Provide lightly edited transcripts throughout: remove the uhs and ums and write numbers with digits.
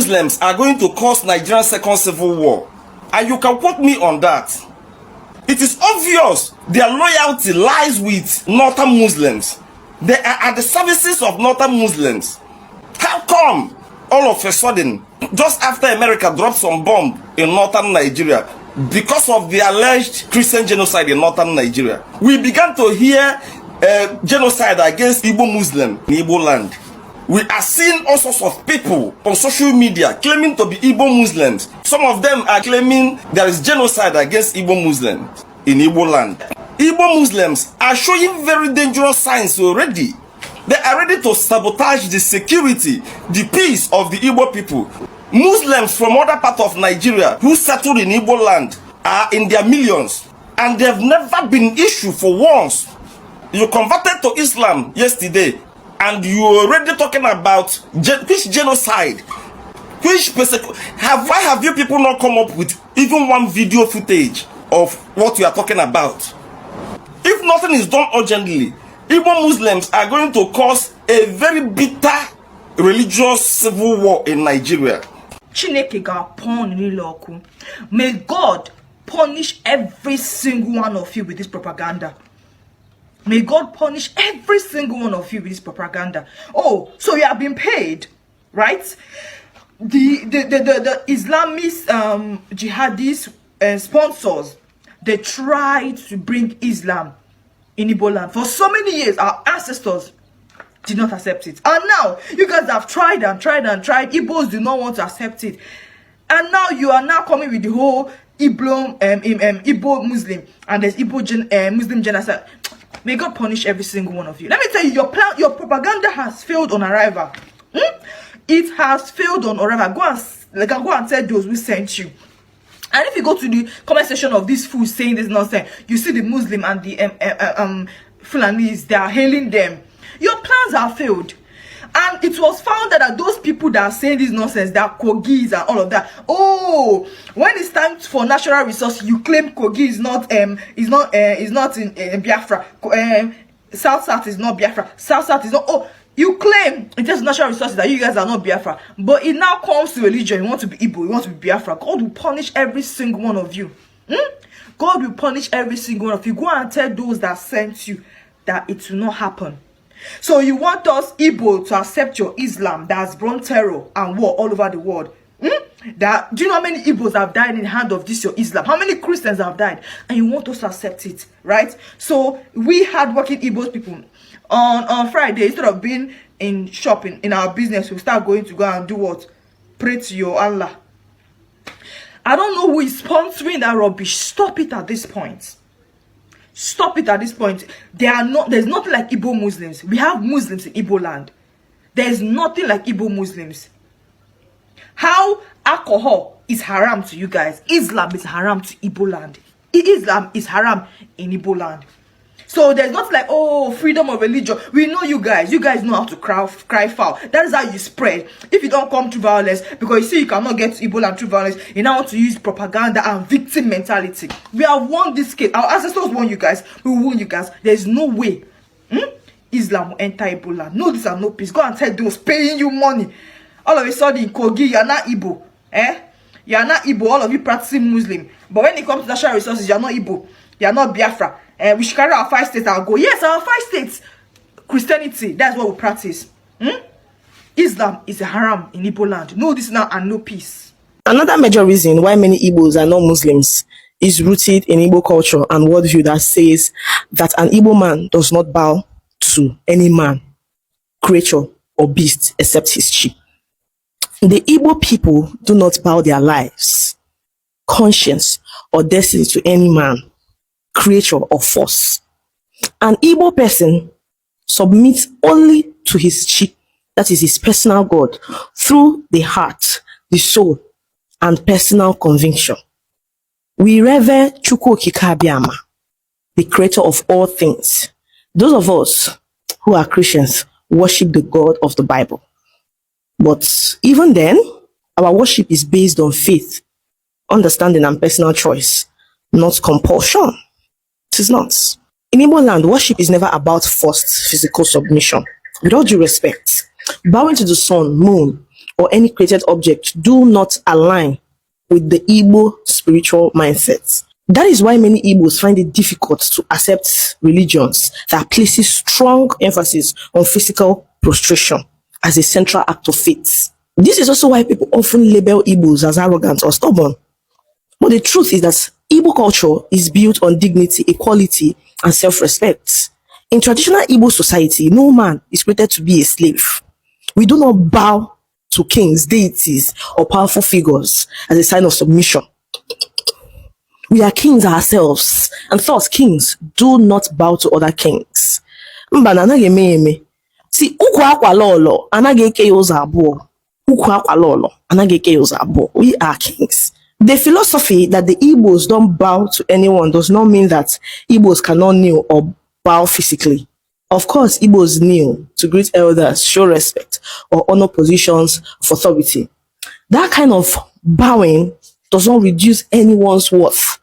Muslims are going to cause Nigeria's second civil war. And you can quote me on that. It is obvious their loyalty lies with Northern Muslims. They are at the services of Northern Muslims. How come all of a sudden, just after America dropped some bomb in Northern Nigeria, because of the alleged Christian genocide in Northern Nigeria, we began to hear genocide against Igbo Muslims in Igbo land? We are seeing all sorts of people on social media claiming to be Igbo Muslims. Some of them are claiming there is genocide against Igbo Muslims in Igbo land. Igbo Muslims are showing very dangerous signs already. They are ready to sabotage the security, the peace of the Igbo people. Muslims from other parts of Nigeria who settled in Igbo land are in their millions, and they have never been issued for once. You converted to Islam yesterday, and you are already talking about which genocide, which persecution. Why have you people not come up with even one video footage of what you are talking about? If nothing is done urgently, Igbo Muslims are going to cause a very bitter religious civil war in Nigeria. May God punish every single one of you with this propaganda. May God punish every single one of you with this propaganda. Oh, so you have been paid, right? The Islamist jihadist sponsors, they tried to bring Islam in Igbo land for so many years. Our ancestors did not accept it, and now you guys have tried and tried and tried. Igbos do not want to accept it, and now you are now coming with the whole Igbo Muslim, and there's Igbo Muslim genocide. May God punish every single one of you. Let me tell you, your propaganda has failed on arrival. It has failed on arrival. Go and tell those who sent you. And if you go to the comment section of these fools saying this nonsense, you see the Muslim and the Fulanis, they are hailing them. Your plans have failed. And it was found that those people that are saying this nonsense, they are Kogis and all of that. Oh, when it's time for natural resources, you claim Kogi is not in Biafra. South is not Biafra. South is not. Oh, you claim it is natural resources that you guys are not Biafra. But it now comes to religion. You want to be Igbo, you want to be Biafra. God will punish every single one of you. God will punish every single one of you. Go and tell those that sent you that it will not happen. So you want us Igbo to accept your Islam that has brought terror and war all over the world? Do you know how many Igbos have died in the hand of this your Islam? How many Christians have died? And you want us to accept it, right? So we hardworking Igbos people, on Friday, instead of being in shopping in our business, we start going to go and do what? Pray to your Allah. I don't know who is sponsoring that rubbish. Stop it at this point. Stop it at this point. There's nothing like Igbo Muslims. We have Muslims in Igbo land. There's nothing like Igbo Muslims. How alcohol is haram to you guys, Islam is haram to Igbo land. Islam is haram in Igbo land. So there's not like, oh, freedom of religion. We know you guys know how to cry foul. That is how you spread. If you don't come through violence, because you see you cannot get to Igbo land through violence, you now want to use propaganda and victim mentality. We have won this case. Our ancestors won you guys. We won you guys. There's no way Islam will enter Igbo land. No, this are no peace. Go and tell those paying you money. All of a sudden, Kogi, you're not Igbo. You're not Igbo. All of you practicing Muslim. But when it comes to natural resources, you're not Igbo. You're not Biafra. We should carry our 5 states. I'll go. Yes, our 5 states. Christianity. That's what we practice. Islam is a haram in Igbo land. No, this now and no peace. Another major reason why many Igbos are not Muslims is rooted in Igbo culture and worldview that says that an Igbo man does not bow to any man, creature, or beast except his chief. The Igbo people do not bow their lives, conscience, or destiny to any man, creature, or force. An Igbo person submits only to his chief, that is his personal God, through the heart, the soul, and personal conviction. We revere Chukwu Okike Abiama, the creator of all things. Those of us who are Christians worship the God of the Bible. But even then, our worship is based on faith, understanding, and personal choice, not compulsion. It is not. In Igbo land, worship is never about forced physical submission. With all due respect, bowing to the sun, moon, or any created object do not align with the Igbo spiritual mindset. That is why many Igbos find it difficult to accept religions that places strong emphasis on physical prostration as a central act of faith. This is also why people often label Igbos as arrogant or stubborn. But the truth is that Igbo culture is built on dignity, equality, and self-respect. In traditional Igbo society, no man is created to be a slave. We do not bow to kings, deities, or powerful figures as a sign of submission. We are kings ourselves, and thus kings do not bow to other kings. Mba na anaghị eme eme. See, ukwu akwa lolo anaghị eke ya ụzọ abụọ. Ukwu akwa lolo anaghị eke ya ụzọ abụọ. We are kings. The philosophy that the Igbos don't bow to anyone does not mean that Igbos cannot kneel or bow physically. Of course, Igbos kneel to greet elders, show respect, or honor positions of authority. That kind of bowing does not reduce anyone's worth.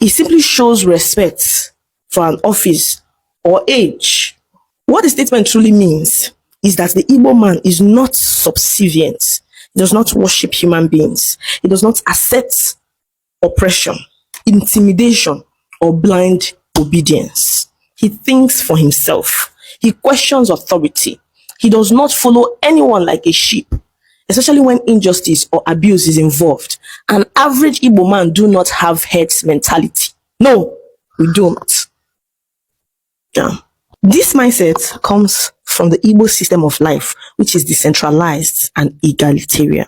It simply shows respect for an office or age. What the statement truly means is that the Igbo man is not subservient. He does not worship human beings. He does not accept oppression, intimidation, or blind obedience. He thinks for himself. He questions authority. He does not follow anyone like a sheep, especially when injustice or abuse is involved. An average Igbo man do not have heads mentality. No, we don't. Yeah. This mindset comes from the Igbo system of life, which is decentralized and egalitarian.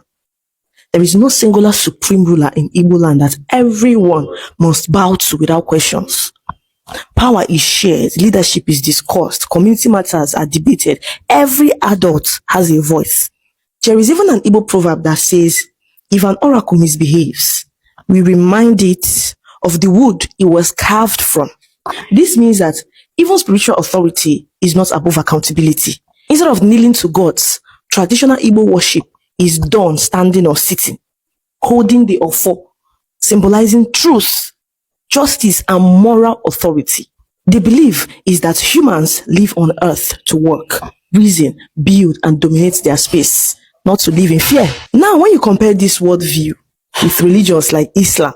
There is no singular supreme ruler in Igbo land that everyone must bow to without questions. Power is shared, leadership is discussed, community matters are debated. Every adult has a voice. There is even an Igbo proverb that says, if an oracle misbehaves, we remind it of the wood it was carved from. This means that even spiritual authority is not above accountability. Instead of kneeling to gods, traditional Igbo worship is done standing or sitting, holding the ofo, symbolizing truth, justice, and moral authority. The belief is that humans live on earth to work, reason, build, and dominate their space, not to live in fear. Now, when you compare this worldview with religions like Islam,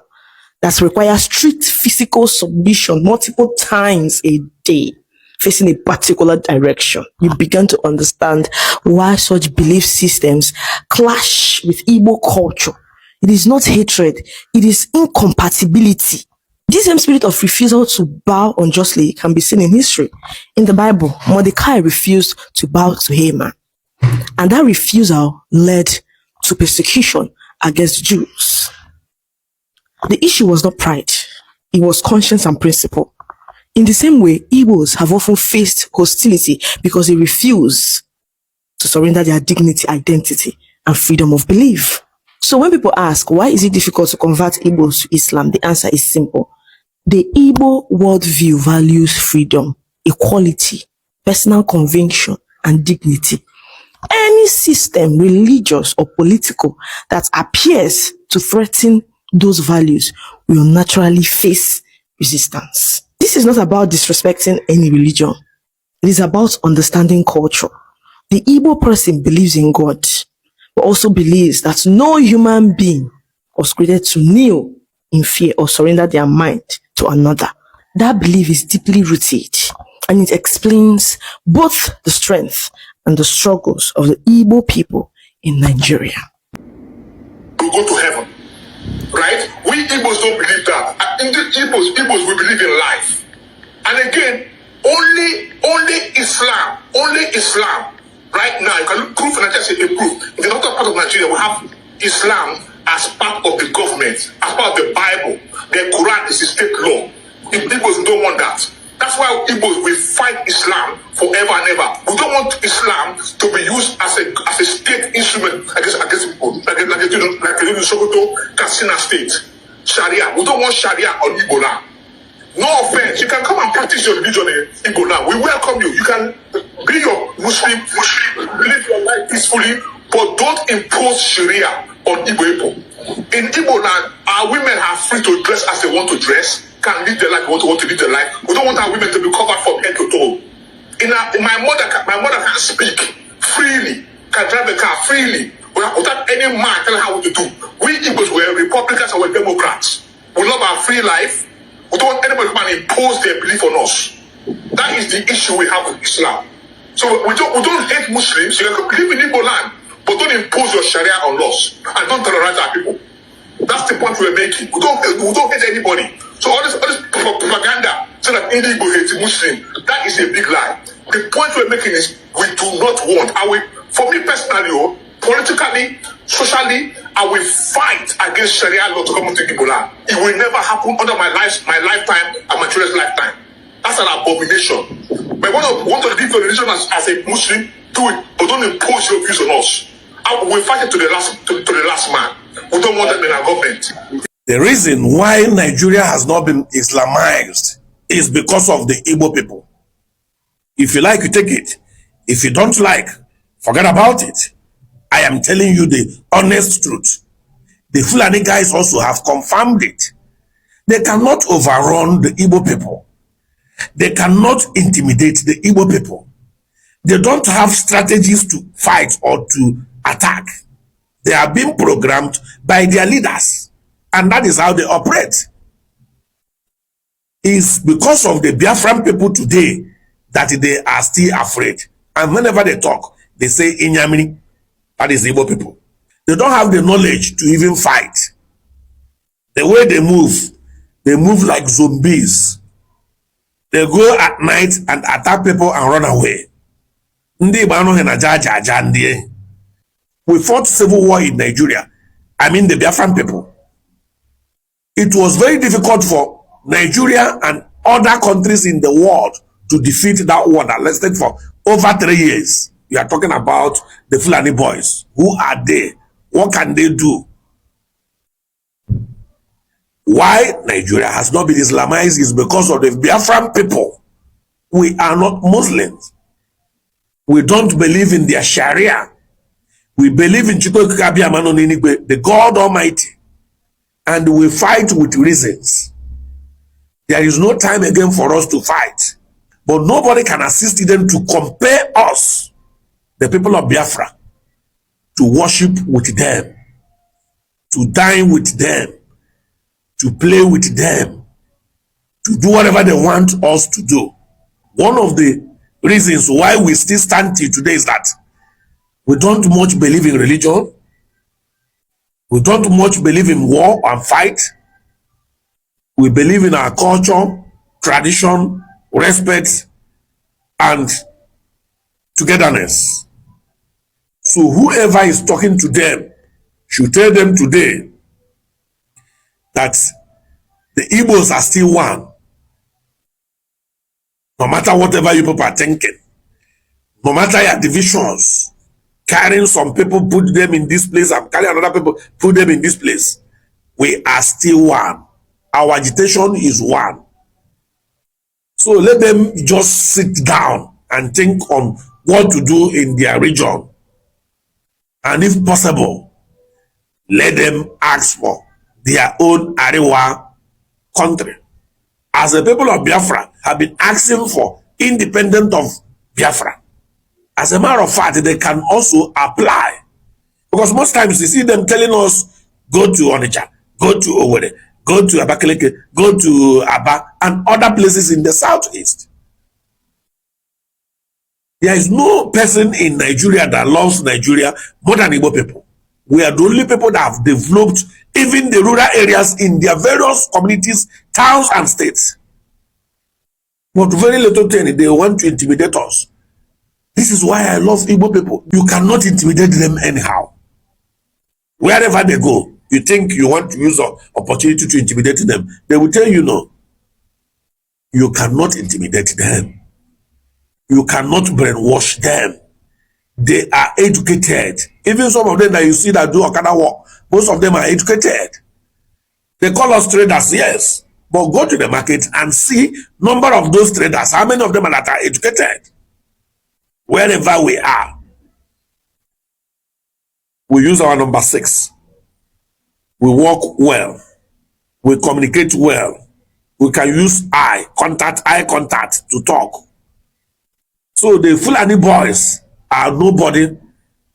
that requires strict physical submission multiple times a day, facing a particular direction, you begin to understand why such belief systems clash with Igbo culture. It is not hatred, it is incompatibility. This same spirit of refusal to bow unjustly can be seen in history. In the Bible, Mordecai refused to bow to Haman, and that refusal led to persecution against Jews. The issue was not pride, it was conscience and principle. In the same way, Igbos have often faced hostility because they refuse to surrender their dignity, identity, and freedom of belief. So when people ask, why is it difficult to convert Igbos to Islam? The answer is simple. The Igbo worldview values freedom, equality, personal conviction, and dignity. Any system, religious or political, that appears to threaten those values will naturally face resistance. This is not about disrespecting any religion. It is about understanding culture. The Igbo person believes in God, but also believes that no human being was created to kneel in fear or surrender their mind to another. That belief is deeply rooted, and it explains both the strength and the struggles of the Igbo people in Nigeria. To go to heaven, right? We Igbos don't believe that. In the Igbos, we believe in life. And again, only Islam. Right now, you can look proof and I just say a proof. In the northern part of Nigeria, we have Islam as part of the government, as part of the Bible. The Quran is a state law. If Igbos don't want that. That's why Igbos will fight Islam forever and ever. We don't want Islam to be used as a state instrument against people, like in Sokoto, Katsina State, Sharia. We don't want Sharia on Igbo land. No offense, you can come and practice your religion in Igbo land. We welcome you. You can be your Muslim, live your life peacefully, but don't impose Sharia on Igbo people. In Igbo land, our women are free to dress as they want to dress, can live their life, want to live their life. We don't want our women to be covered from head to toe. My mother can speak freely, can drive a car freely, without any man telling how to do. We Igbos were Republicans and we're Democrats. We love our free life. We don't want anybody to come and impose their belief on us. That is the issue we have with Islam. So we don't hate Muslims. You can live in Igbo land, but don't impose your Sharia on us and don't terrorize our people. That's the point we're making. We don't hate anybody. So all this propaganda saying that Igbo hates Muslim, that is a big lie. The point we're making is we do not want. For me personally, politically, socially, I will fight against Sharia law to come into Igbo land. It will never happen under my lifetime and my children's lifetime. That's an abomination. But when I want to live your religion as a Muslim, do it, but don't impose your views on us. We fight it to the last man. We don't want them in our government. The reason why Nigeria has not been Islamized is because of the Igbo people. If you like, you take it. If you don't like, forget about it. I am telling you the honest truth. The Fulani guys also have confirmed it. They cannot overrun the Igbo people. They cannot intimidate the Igbo people. They don't have strategies to fight or to attack. They are being programmed by their leaders. And that is how they operate. It's because of the Biafran people today that they are still afraid. And whenever they talk, they say Inyamini. That is Igbo people. They don't have the knowledge to even fight. The way they move like zombies. They go at night and attack people and run away. We fought civil war in Nigeria. I mean the Biafran people. It was very difficult for Nigeria and other countries in the world to defeat that war that lasted for over 3 years. You are talking about the Fulani boys. Who are they? What can they do? Why Nigeria has not been Islamized is because of the Biafran people. We are not Muslims. We don't believe in their Sharia. We believe in the God Almighty. And we fight with reasons. There is no time again for us to fight. But nobody can assist them to compare us, the people of Biafra, to worship with them, to dine with them, to play with them, to do whatever they want us to do. One of the reasons why we still stand till today is that we don't much believe in religion. We don't much believe in war and fight. We believe in our culture, tradition, respect, and togetherness. So whoever is talking to them should tell them today that the Igbos are still one. No matter whatever you people are thinking, no matter your divisions, carrying some people, put them in this place, and carrying another people, put them in this place, we are still one. Our agitation is one. So let them just sit down and think on what to do in their region. And if possible, let them ask for their own Arewa country. As the people of Biafra have been asking for independence of Biafra. As a matter of fact, they can also apply. Because most times you see them telling us, go to Onitsha, go to Owerri, go to Abakaliki, go to Aba, and other places in the southeast. There is no person in Nigeria that loves Nigeria more than Igbo people. We are the only people that have developed even the rural areas in their various communities, towns, and states. But very little thing, they want to intimidate us. This is why I love Igbo people. You cannot intimidate them anyhow. Wherever they go, you think you want to use an opportunity to intimidate them, they will tell you no. You cannot intimidate them. You cannot brainwash them. They are educated. Even some of them that you see that do Okada work, most of them are educated. They call us traders, yes. But go to the market and see number of those traders. How many of them are that are educated? Wherever we are, we use our number 6. We walk well. We communicate well. We can use eye contact to talk. So the Fulani boys are nobody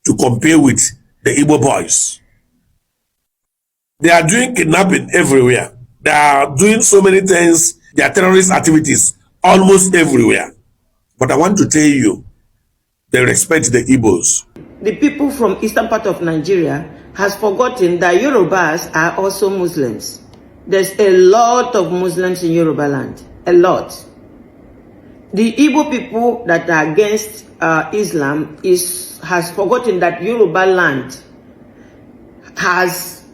to compare with the Igbo boys. They are doing kidnapping everywhere. They are doing so many things, their terrorist activities almost everywhere. But I want to tell you, they respect the Igbos. The people from eastern part of Nigeria has forgotten that Yorubas are also Muslims. There's a lot of Muslims in Yoruba land, a lot. The Igbo people that are against Islam has forgotten that Yoruba land has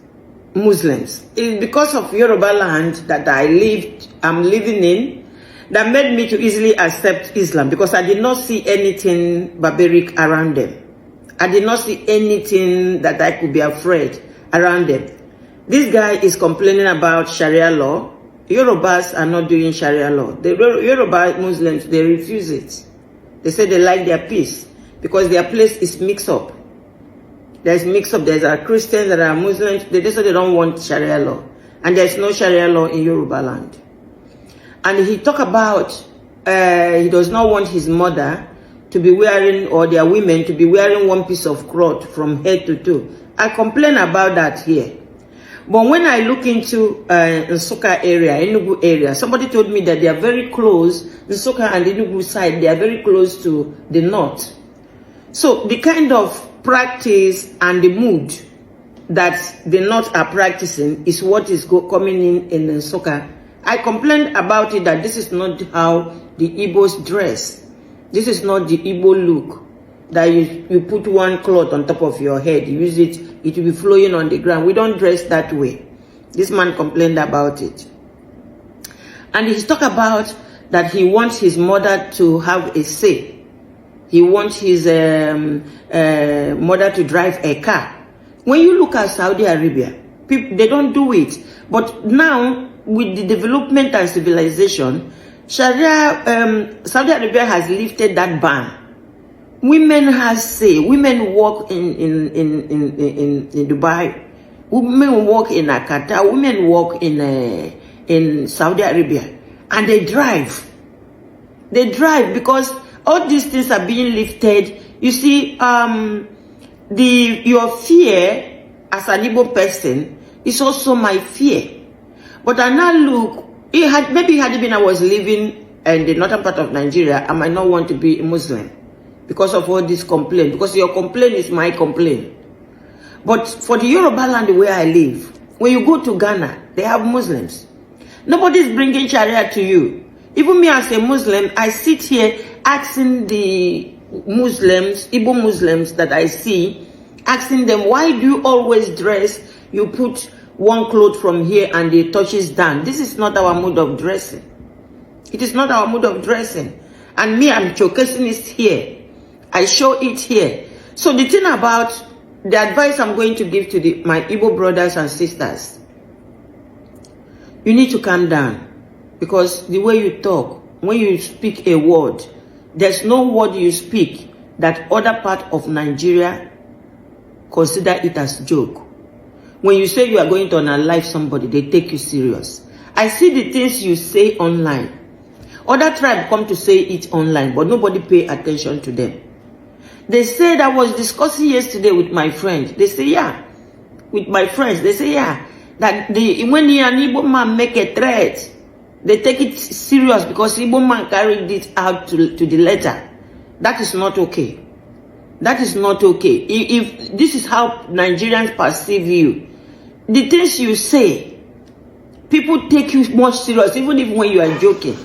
Muslims. It's because of Yoruba land that I'm living in, that made me to easily accept Islam, because I did not see anything barbaric around them. I did not see anything that I could be afraid around them. This guy is complaining about Sharia law. Yorubas are not doing Sharia law. The Yoruba Muslims, they refuse it. They say they like their peace because their place is mixed up. There's mixed up. There's a Christians, there are Muslims. They say they don't want Sharia law. And there's no Sharia law in Yoruba land. And he talk about he does not want his mother to be wearing, or their women to be wearing one piece of cloth from head to toe. I complain about that here. But when I look into Nsukka area, Enugu area, somebody told me that they are very close, Nsukka and Enugu side, they are very close to the north. So the kind of practice and the mood that the north are practicing is what is coming in Nsukka. I complained about it that this is not how the Igbos dress. This is not the Igbo look, that you put one cloth on top of your head, you use it, it will be flowing on the ground. We don't dress that way. This man complained about it. And he's talked about that he wants his mother to have a say. He wants his mother to drive a car. When you look at Saudi Arabia, people, they don't do it. But now, with the development and civilization, Sharia, Saudi Arabia has lifted that ban. Women have say. Women work in Dubai. Women work in Qatar. Women work in Saudi Arabia, and they drive. They drive because all these things are being lifted. You see, your fear as an Igbo person is also my fear. But I now look. Maybe had it been I was living in the northern part of Nigeria, I might not want to be a Muslim because of all this complaint. Because your complaint is my complaint. But for the Yoruba land where I live, when you go to Ghana, they have Muslims. Nobody's bringing Sharia to you. Even me as a Muslim, I sit here asking the Muslims, Igbo Muslims that I see, asking them, why do you always dress, you put one cloth from here and it touches down? This is not our mode of dressing. It is not our mode of dressing. And me, I'm showcasing it here. I show it here. So the thing about the advice I'm going to give to my Igbo brothers and sisters, you need to calm down. Because the way you talk, when you speak a word, there's no word you speak that other part of Nigeria consider it as joke. When you say you are going to unalive somebody, they take you serious. I see the things you say online. Other tribes come to say it online, but nobody pay attention to them. They said, I was discussing yesterday with my friend. They say, yeah, with my friends, they say, yeah, that when an Igbo man make a threat, they take it serious because Igbo man carried it out to the letter. That is not okay. That is not okay. If this is how Nigerians perceive you, the things you say, people take you much serious, even if when you are joking.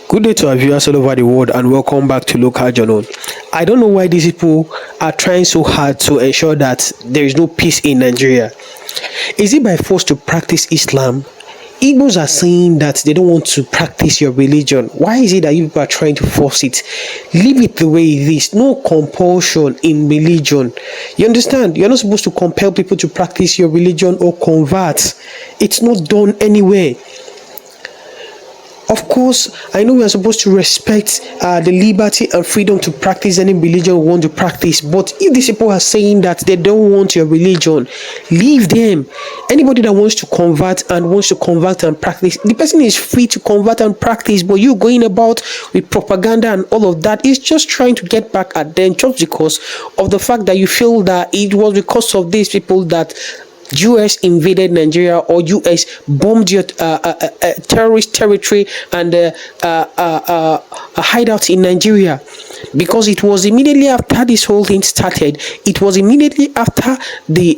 Good day to our viewers all over the world and welcome back to Local Journal. I don't know why these people are trying so hard to ensure that there is no peace in Nigeria. Is it by force to practice Islam? Igbos are saying that they don't want to practice your religion. Why is it that you people are trying to force it? Leave it the way it is. No compulsion in religion. You understand? You're not supposed to compel people to practice your religion or convert. It's not done anywhere. Of course, I know we are supposed to respect the liberty and freedom to practice any religion we want to practice. But if these people are saying that they don't want your religion, leave them. Anybody that wants to convert and practice, the person is free to convert and practice. But you going about with propaganda and all of that is just trying to get back at them, just because of the fact that you feel that it was because of these people that US invaded Nigeria, or US bombed your terrorist territory and a hideout in Nigeria. Because it was immediately after this whole thing started, it was immediately after the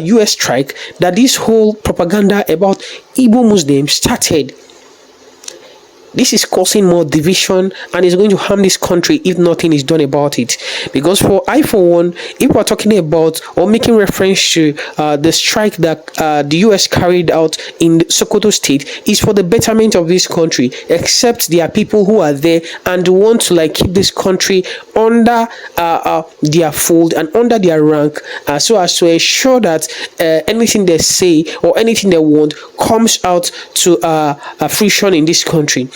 US strike that this whole propaganda about Igbo Muslims started. This is causing more division and is going to harm this country if nothing is done about it. Because for one, if we're talking about or making reference to the strike that the US carried out in Sokoto state, is for the betterment of this country. Except there are people who are there and want to keep this country under their fold and under their rank, so as to ensure that anything they say or anything they want comes out to fruition in this country.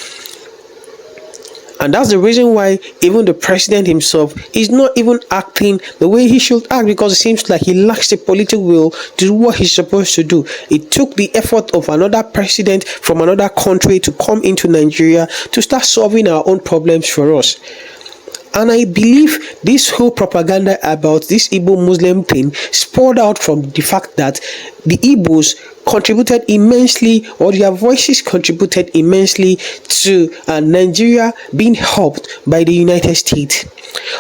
And that's the reason why even the president himself is not even acting the way he should act, because it seems like he lacks the political will to do what he's supposed to do. It took the effort of another president from another country to come into Nigeria to start solving our own problems for us. And I believe this whole propaganda about this Igbo Muslim thing spurred out from the fact that the Igbos contributed immensely, or their voices contributed immensely to Nigeria being helped by the United States.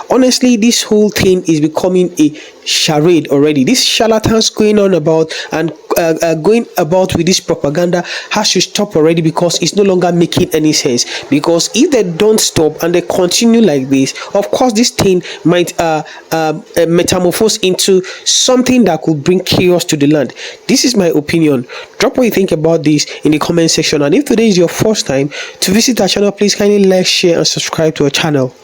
Honestly, this whole thing is becoming a charade already. This charlatans going on about and going about with this propaganda has to stop already, because it's no longer making any sense. Because if they don't stop and they continue like this, of course this thing might metamorphose into something that could bring chaos to the land. This is my opinion. Drop what you think about this in the comment section, and if today is your first time to visit our channel, please kindly like, share and subscribe to our channel.